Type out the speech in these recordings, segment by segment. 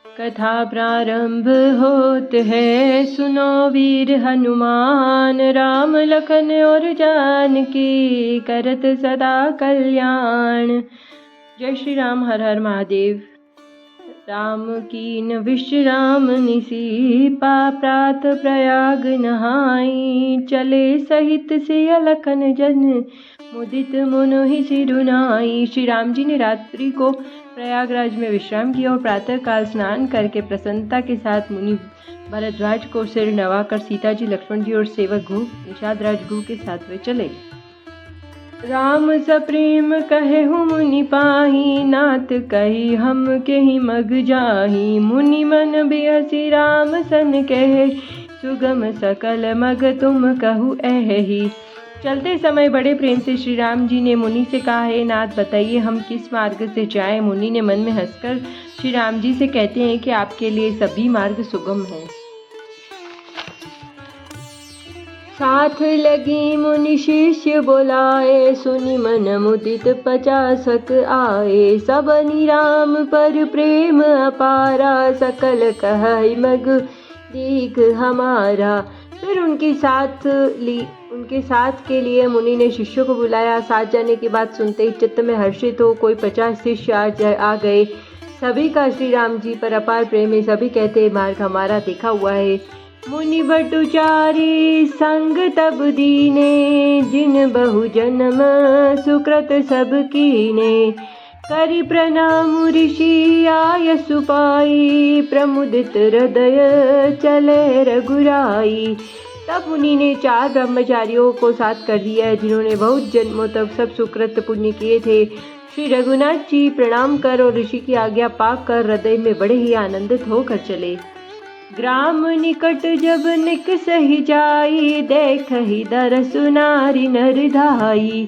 कथा प्रारंभ होत है, सुनो वीर हनुमान। राम लखन और जानकी, करत सदा कल्याण। जय श्री राम। हर हर महादेव। राम कीन विश्राम निसी, प्रात प्रयाग नहाई। चले सहित सिय लखन जन, मुदित मुनि सिरुनाई। श्री राम जी ने रात्रि को प्रयागराज में विश्राम किया और प्रातः काल स्नान करके प्रसन्नता के साथ मुनि भरद्वाज को सिर नवाकर सीता जी, लक्ष्मण जी और सेवक घू निषाद राज घू के साथ वे चले। राम सप्रेम कहेहु मुनि पाही, नाथ कही हम केहि मग जाही। मुनि मन बिहसी राम सन कहे, सुगम सकल मग तुम कहु एहि। चलते समय बड़े प्रेम से श्री राम जी ने मुनि से कहा, हे नाथ बताइए हम किस मार्ग से जाएं। मुनि ने मन में हंसकर श्री राम जी से कहते हैं कि आपके लिए सभी मार्ग सुगम हैं। साथ लगी मुनि शिष्य बोलाए, सुनि मन मुदित 50 आए। सबनि राम पर प्रेम अपारा, सकल कहै मग दीख हमारा। फिर उनके साथ के लिए मुनि ने शिष्यों को बुलाया। साथ जाने की बात सुनते ही चित्त में हर्षित हो कोई 50 शिष्य आ गए। सभी का श्री राम जी पर अपार प्रेम है। सभी कहते हैं मार्ग हमारा देखा हुआ है। मुनि बटुचारी संग तब दीने, जिन बहु जन्म सुकृत सब कीने। करि प्रणाम ऋषि आय सुपाई, प्रमुदित हृदय चले रघुराई। तब मुनि ने 4 ब्रह्मचारियों को साथ कर दिया है, जिन्होंने बहुत जन्मों तक सब सुकृत पुण्य किए थे। श्री रघुनाथ जी प्रणाम कर और ऋषि की आज्ञा पाकर कर हृदय में बड़े ही आनंदित होकर चले। ग्राम निकट जब निकसहि जाई, देखहि दरसु नारी नर धाई।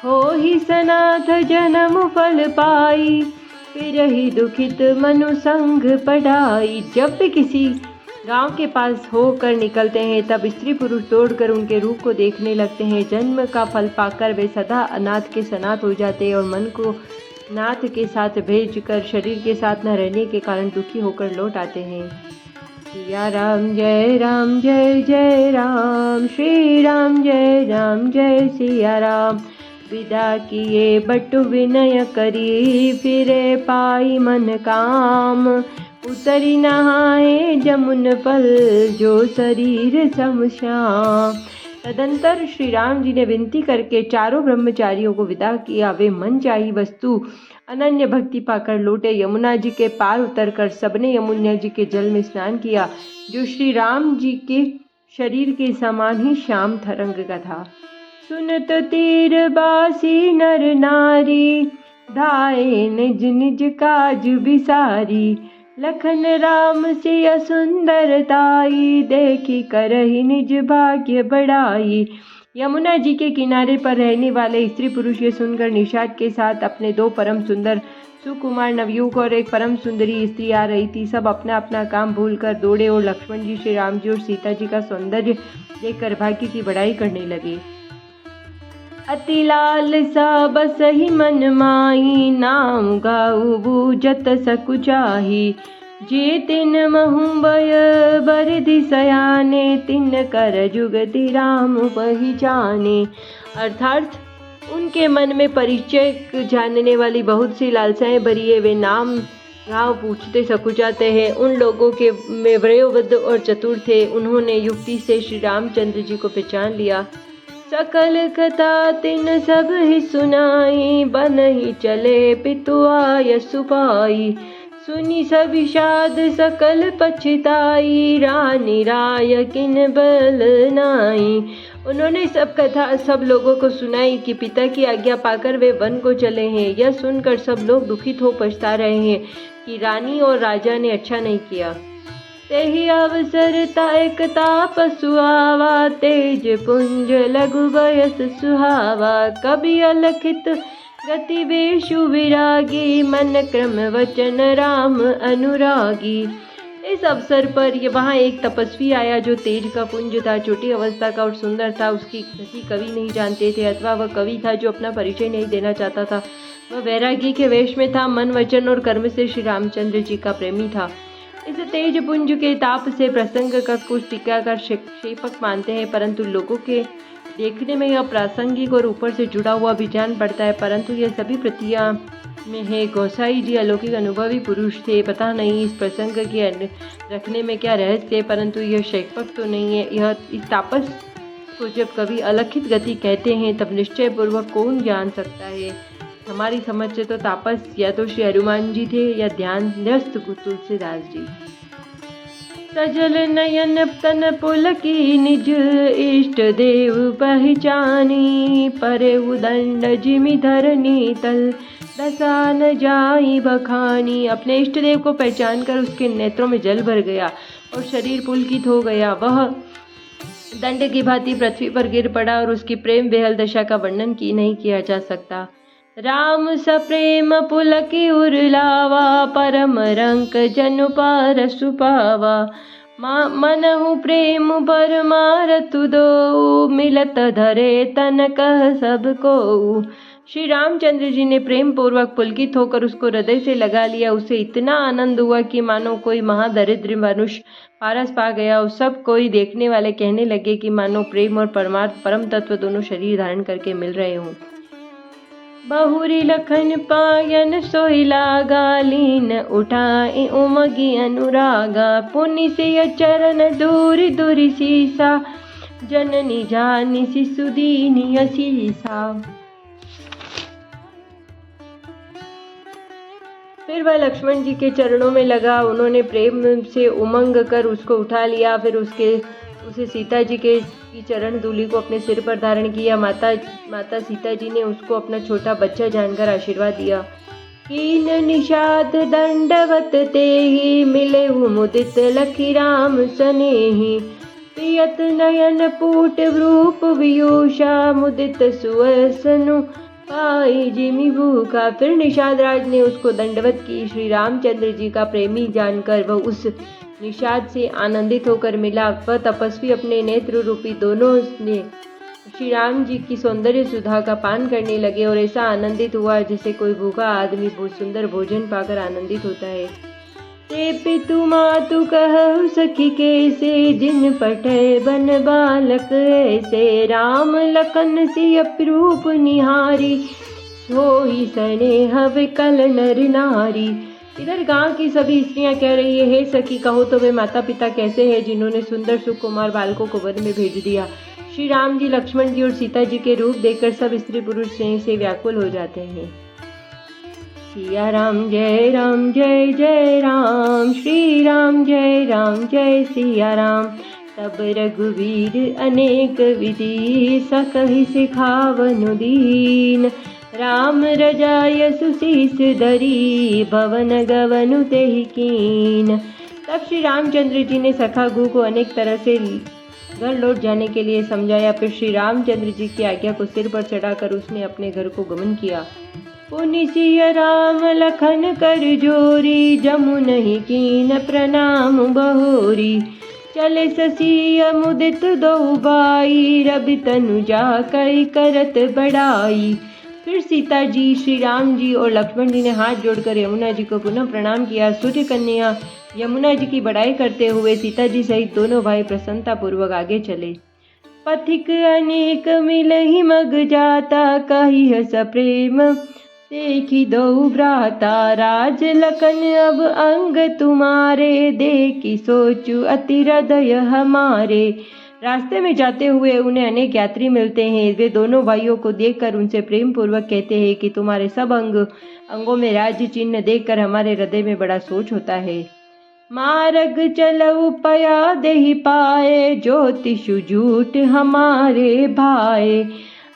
होहि सनाथ जन्म फल पाई, फिरहि दुखित मनु संग पढ़ाई। जब भी किसी गांव के पास होकर निकलते हैं तब स्त्री पुरुष दौड़कर उनके रूप को देखने लगते हैं। जन्म का फल पाकर वे सदा अनाथ के सनाथ हो जाते हैं और मन को नाथ के साथ भेजकर शरीर के साथ न रहने के कारण दुखी होकर लौट आते हैं। सिया राम जय जय राम, श्री राम जय सिया राम। विदा किए बटु विनय करी, फिरे पाई मन काम। उतरी नहाए जमुन पल, जो शरीर सम श्याम। तदंतर श्री राम जी ने विनती करके चारों ब्रह्मचारियों को विदा किया। वे मन चाही वस्तु अनन्य भक्ति पाकर लौटे। यमुना जी के पार उतरकर सबने यमुना जी के जल में स्नान किया, जो श्री राम जी के शरीर के समान ही श्याम रंग का था। सुनत तीर बासी नर नारी, धाये निज निज काज बिसारी। लखन राम सिय सुंदरताई, देखी करहि निज भाग्य बढ़ाई। यमुना जी के किनारे पर रहने वाले स्त्री पुरुष ये सुनकर निषाद के साथ अपने 2 परम सुंदर सुकुमार नवयुवक और एक परम सुंदरी स्त्री आ रही थी। सब अपना अपना काम भूलकर दौड़े और लक्ष्मण जी, श्री राम जी और सीता जी का सौंदर्य देखकर भाग्य की बढ़ाई करने लगे। अति लालसा बसहि मन माही, नाम गाऊ बूझत सकुचाही। जे तिन महु बय बरधि सयाने, तिन कर जुगति राम पहिचाने। अर्थात उनके मन में परिचय जानने वाली बहुत सी लालसाएं भरी है। वे नाम गाँव पूछते सकुचाते हैं। उन लोगों के में वयोवृद्ध और चतुर थे। उन्होंने युक्ति से श्री रामचंद्र जी को पहचान लिया। सकल कथा तिन सब ही सुनाई, बनहि चले पितु आय सुपाई। सुनी सब विषाद सकल पछताई, रानी राय किन बल नाई। उन्होंने सब कथा सब लोगों को सुनाई कि पिता की आज्ञा पाकर वे वन को चले हैं। यह सुनकर सब लोग दुखित हो पछता रहे हैं कि रानी और राजा ने अच्छा नहीं किया। तेहि अवसर तायक ताप सुहावा, तेज पुंज लघु बयस सुहावा। कवि अलखित गति वेशु विरागी, मन क्रम वचन राम अनुरागी। इस अवसर पर वहाँ एक तपस्वी आया जो तेज का पुंज था, छोटी अवस्था का और सुंदर था। उसकी गति कवि नहीं जानते थे, अथवा वह कवि था जो अपना परिचय नहीं देना चाहता था। वह वैरागी के वेश में था, मन वचन और कर्म से श्री रामचंद्र जी का प्रेमी था। इस तेज पुंज के ताप से प्रसंग का कुछ टीकाकार क्षेपक मानते हैं, परंतु लोगों के देखने में यह प्रासंगिक और ऊपर से जुड़ा हुआ भी जान पड़ता है, परंतु यह सभी प्रतिया में है। गोसाई जी अलौकिक अनुभवी पुरुष थे। पता नहीं इस प्रसंग के रखने में क्या रहस्य है, परंतु यह क्षेपक तो नहीं है। यह इस तापस को जब कभी अलौकिक गति कहते हैं तब निश्चय पूर्वक कौन जान सकता है। हमारी समझ से तो तापस या तो श्री हनुमान जी थे या ध्यानस्थ तुलसीदास जी। सजल नयन तन पुलकी निज इष्ट देव पहचानी, परे उदंड जिमि धरनी तल दसा न जाई बखानी। अपने इष्ट देव को पहचान कर उसके नेत्रों में जल भर गया और शरीर पुलकित हो गया। वह दंड की भांति पृथ्वी पर गिर पड़ा और उसकी प्रेम बेहल दशा का वर्णन की नहीं किया जा सकता। राम सप्रेम पुलकी उर्लावा, परम रंक जनु पार सुपावा। मनहु प्रेम पर मारतु दो, मिलत धरे तन कह सबको। श्री रामचंद्र जी ने प्रेम पूर्वक पुलकित होकर उसको हृदय से लगा लिया। उसे इतना आनंद हुआ कि मानो कोई महादरिद्र मनुष्य पारस पा गया। उस सब कोई देखने वाले कहने लगे कि मानो प्रेम और परमार्थ परम तत्व दोनों शरीर धारण करके मिल रहे हों। बहुरी लखन पायन सोहिला, गालीन उठाई उमगी अनुरागा। पुनि से चरण दूरी दूरी सीसा, जननी जानी शिशुदीनी असीसा। फिर वह लक्ष्मण जी के चरणों में लगा। उन्होंने प्रेम से उमंग कर उसको उठा लिया। फिर उसे सीता जी के चरण धूलि को अपने सिर पर धारण किया। माता सीता जी ने उसको अपना छोटा बच्चा जानकर आशीर्वाद दिया। कीन निषाद दंडवत तेहि, मिले मुदित लखी राम सनेहि। पियत नयन पूट रूप वियोषा, मुदित सुवसनु पाई जिमि भूखा। फिर निषाद राज ने उसको दंडवत की। श्री रामचंद्र जी का प्रेमी जानकर वह उस निषाद से आनंदित होकर मिला। वह तपस्वी अपने नेत्र रूपी दोनों ने श्री राम जी की सौंदर्य सुधा का पान करने लगे और ऐसा आनंदित हुआ जैसे कोई भूखा आदमी बहुत सुंदर भोजन पाकर आनंदित होता है। ते पितु मातु कहु सखी कैसे, जिन पठे बन बालक ऐसे। राम लखन सिय अपरूप निहारी, सोई स्नेह विकल नर नारी। इधर गांव की सभी स्त्रियां कह रही है, हे सखी कहो तो वे माता पिता कैसे हैं जिन्होंने सुंदर सुकुमार बालकों को वन में भेज दिया। श्री राम जी, लक्ष्मण जी और सीता जी के रूप देखकर सब स्त्री पुरुष स्नेह से व्याकुल हो जाते हैं। सिया राम जय जय राम, श्री राम जय सिया राम। तब रघुवीर अनेक विधि, सकहि सिखावनु दीन। राम रजाय सुशीस धरी, भवन गवनु तेहि कीन। तब श्री रामचंद्र जी ने सखा गु को अनेक तरह से घर लौट जाने के लिए समझाया। फिर श्री रामचंद्र जी की आज्ञा को सिर पर चढ़ाकर उसने अपने घर को गमन किया। पुनि सिय राम लखन कर जोरी, जमु नहीं कीन प्रणाम बहोरी। चले ससिय मुदित दो बाई, रवि तनु जाकई करत बड़ाई। फिर सीता जी, श्री राम जी और लक्ष्मण जी ने हाथ जोड़कर यमुना जी को पुनः प्रणाम किया। सूर्य कन्या यमुना जी की बड़ाई करते हुए सीता जी सहित दोनों भाई प्रसन्नता पूर्वक आगे चले। पथिक अनेक मिलहि मग जाता, कहि सप्रेम देखी दो भ्राता। राज लखन अब अंग तुम्हारे, देखी सोचु अति हृदय हमारे। रास्ते में जाते हुए उन्हें अनेक यात्री मिलते हैं। वे दोनों भाइयों को देखकर उनसे प्रेम पूर्वक कहते हैं कि तुम्हारे सब अंगों में राज्य चिन्ह देखकर हमारे हृदय में बड़ा सोच होता है। मार्ग चलऊ पया देहि पाए, ज्योतिषु झूठ हमारे भाए।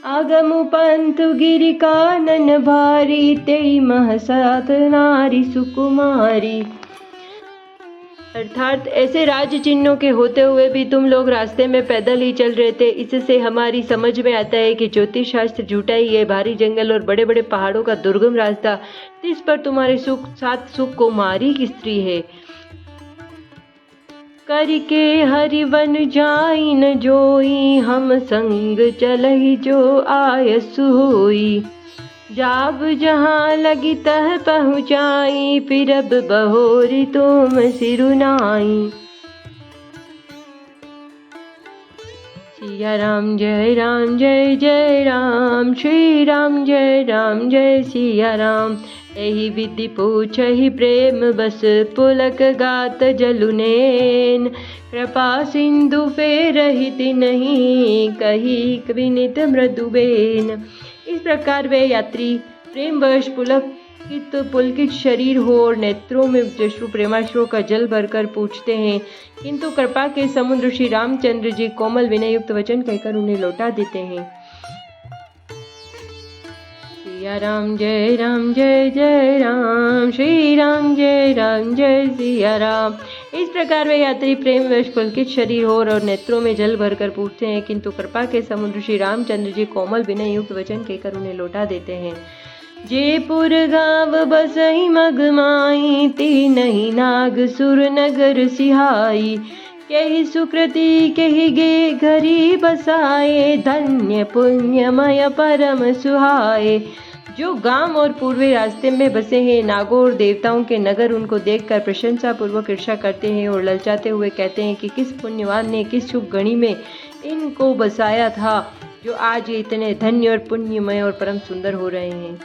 आगम पंथ गिरि कानन भारी, तेई महसत नारी सुकुमारी। अर्थात ऐसे राज्य चिन्हों के होते हुए भी तुम लोग रास्ते में पैदल ही चल रहे थे। इससे हमारी समझ में आता है कि ज्योतिष शास्त्र झूठा ही है। भारी जंगल और बड़े बड़े पहाड़ों का दुर्गम रास्ता, इस पर तुम्हारे साथ सुकुमारी की स्त्री है। करके हरिवन जाई न जोई, हम संग चलहि जो आयस होई। जाब जहाँ लगी तह पहुँचाई, फिर अब बहोरी तुम सिरुनाई। सिया राम जय जय राम, श्री राम जय सिया राम। एहि विधि पूछहि प्रेम बस, पुलक गात जलुनैन। कृपा सिंधु फेरहि तिन्हि, कही विनित मृदुबेन। इस प्रकार वे यात्री प्रेमवश पुलकित शरीर हो और नेत्रों में जश्रु प्रेमाश्रु का जल भरकर पूछते हैं, किंतु कृपा के समुद्र श्री रामचंद्र जी कोमल विनय युक्त वचन कहकर उन्हें लौटा देते हैं। सिया राम जय राम, श्री राम जय सिया राम। इस प्रकार वे यात्री प्रेमवश पुलकित शरीर हो और नेत्रों में जल भरकर पूछते हैं, किंतु कृपा के समुद्र श्री रामचंद्र जी कोमल विनय युक्त वचन कहकर उन्हें लौटा देते हैं। जयपुर गाँव बसई मगमाई, तीनहि नाग सुर नगर सिहाई। कही सुकृति कही गे घरी बसाए, धन्य पुण्यमय परम सुहाए। जो गांव और पूर्वी रास्ते में बसे हैं नागों और देवताओं के नगर उनको देखकर प्रशंसा पूर्वक ईर्ष्या करते हैं और ललचाते हुए कहते हैं कि किस पुण्यवान ने किस शुभ घड़ी में इनको बसाया था, जो आज ये इतने धन्य और पुण्यमय और परम सुंदर हो रहे हैं।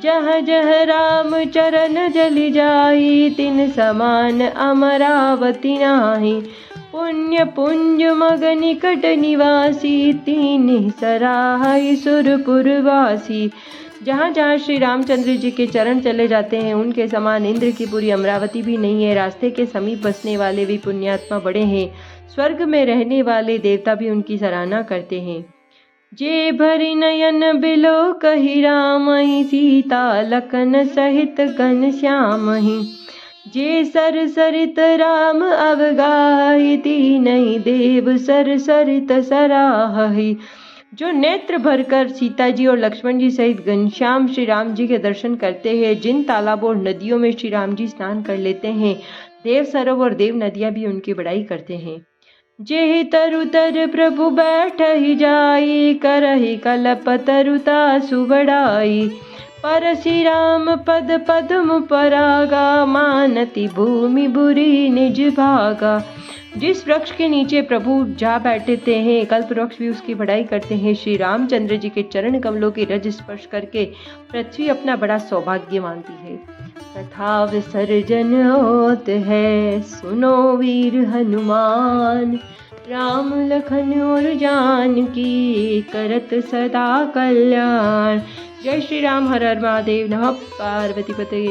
जह जह राम चरण जलि जाई, तिन समान अमरावती नाही। पुण्य पुंज मग निकट निवासी, तीन सराहई सुरपुरवासी। जहाँ जहाँ श्री रामचंद्र जी के चरण चले जाते हैं उनके समान इंद्र की पूरी अमरावती भी नहीं है। रास्ते के समीप बसने वाले भी पुण्यात्मा बड़े हैं, स्वर्ग में रहने वाले देवता भी उनकी सराहना करते हैं। जे भरि नयन बिलो कही रामहि, सीता लखन सहित घनश्यामहि। जे सर सरित राम अवगाहि, तीनहि देव सर सरित सराहहि। जो नेत्र भरकर सीता जी और लक्ष्मण जी सहित घनश्याम श्री राम जी के दर्शन करते हैं, जिन तालाबों और नदियों में श्री राम जी स्नान कर लेते हैं, देव सरोवर और देव नदियां भी उनकी बड़ाई करते हैं। जेहि तरु तर प्रभु बैठहि जाई, करहि कलप तरुता सुबड़ाई। परसि राम पद पद्म परागा, मानति भूमि बुरी निज भागा। जिस वृक्ष के नीचे प्रभु जा बैठते हैं, कल्प वृक्ष भी उसकी बढ़ाई करते हैं। श्री रामचंद्र जी के चरण कमलों की रज स्पर्श करके पृथ्वी अपना बड़ा सौभाग्य मानती है। तथा विसर्जन होत है, सुनो वीर हनुमान। राम लखन और जानकी, करत सदा कल्याण। जय श्री राम। हर हर महादेव। नमः पार्वती पते।